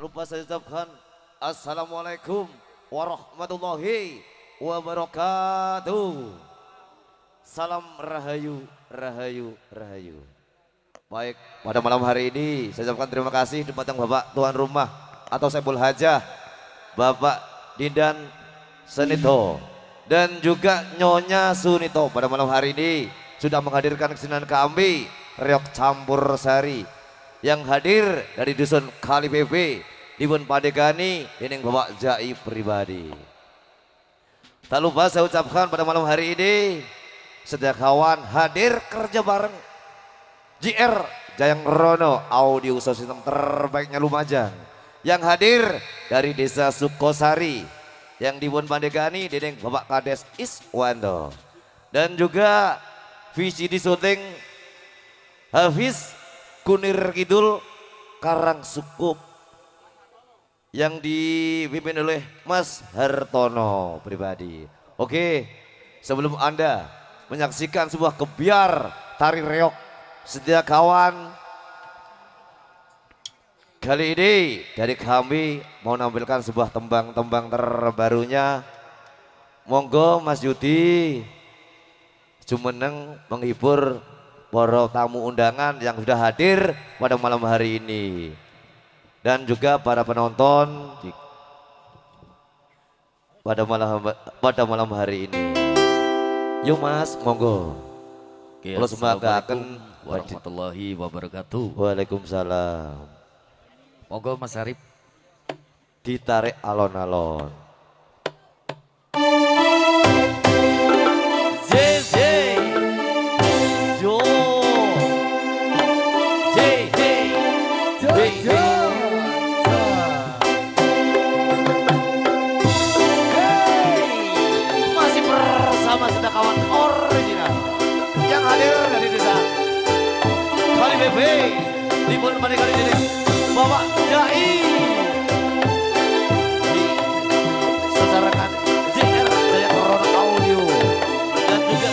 Tak lupa saya ucapkan Assalamualaikum warahmatullahi wabarakatuh. Salam rahayu, rahayu, rahayu. Baik, pada malam hari ini saya ucapkan terima kasih kepada Bapak Tuan Rumah atau Saiful Hajah, Bapak Dindan Senito, dan juga Nyonya Sunito pada malam hari ini sudah menghadirkan kesenian kami Reok Campur Sari yang hadir dari dusun Kali PP Dipun Padegani ini Bapak Jai pribadi. Tak lupa saya ucapkan pada malam hari ini setiap kawan hadir kerja bareng JR Jayang Rono audio system terbaiknya Lumajang yang hadir dari desa Sukosari yang Dipun Padegani Dedeng Bapak Kades Iswando, dan juga VCD syuting Hafiz Kunir Kidul Karang Sukup yang dipimpin oleh Mas Hartono pribadi. Oke, sebelum Anda menyaksikan sebuah kebiar tari reok setia kawan, kali ini dari kami mau menampilkan sebuah tembang-tembang terbarunya. Monggo Mas Yudi Jumeneng menghibur para tamu undangan yang sudah hadir pada malam hari ini dan juga para penonton pada malam hari ini. Yuk Mas, monggo. Kalau Assalamualaikum warahmatullahi wabarakatuh. Waalaikumsalam. Monggo Mas Arif Ditarik alon-alon. Masih bersama kawan original yang hadir dari desa Kali BP Dipun Padegani ini Bapak Jai diselenggarakan JR Jayang Rono Audio dan juga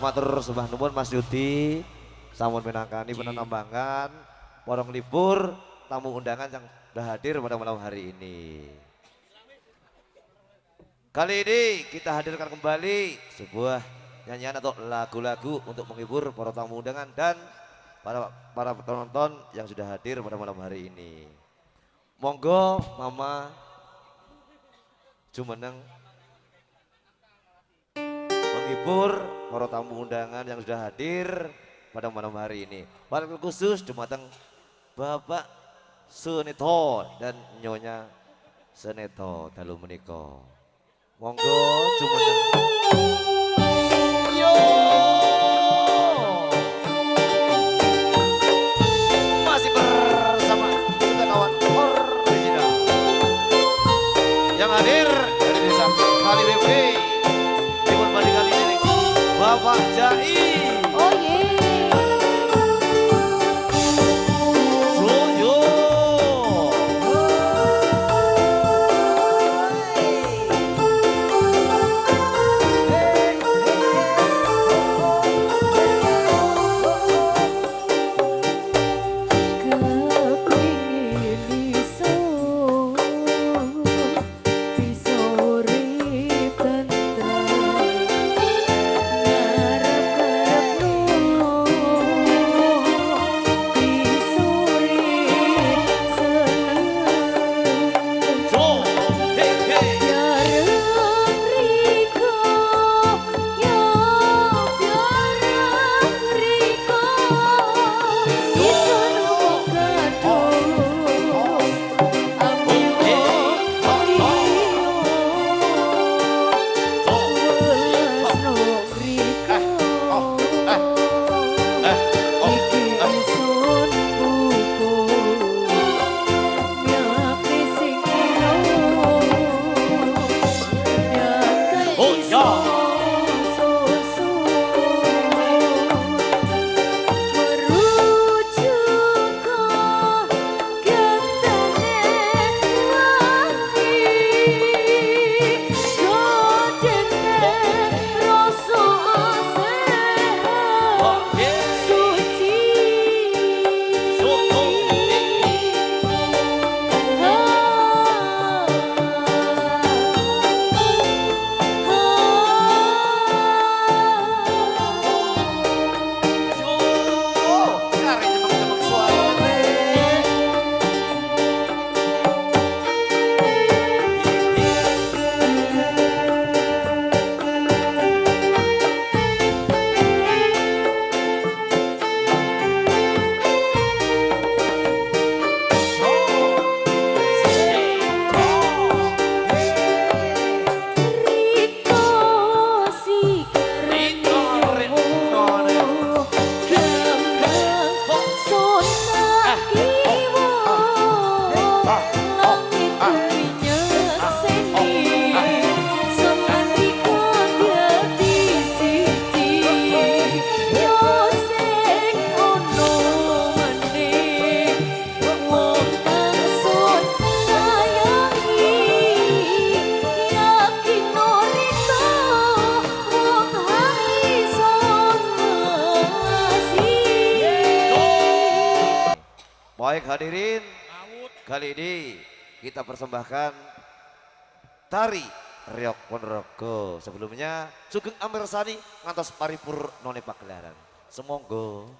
Matur sembah nuwun Mas Yudi, sampun minangkani penambangan, porong libur, tamu undangan yang sudah hadir pada malam hari ini. Kali ini kita hadirkan kembali sebuah nyanyian atau lagu-lagu untuk menghibur para tamu undangan dan para penonton yang sudah hadir pada malam hari ini. Monggo Mama jumeneng menghibur para tamu undangan yang sudah hadir pada malam hari ini. Wabil khusus dumateng Bapak Suneto dan Nyonya Seneto dalu menika. Monggo jumeneng. Yo. Masih bersama kita kawan original yang hadir dari desa Kaliwewe. Bapak Jai. Oh ye. Soyo. Kepingin iso bisa urip tentrem. Baik hadirin, kali ini kita persembahkan tari Reok Ponorogo. Sebelumnya Sugeng Amirsani ngantos paripur none pagelaran. Semonggo.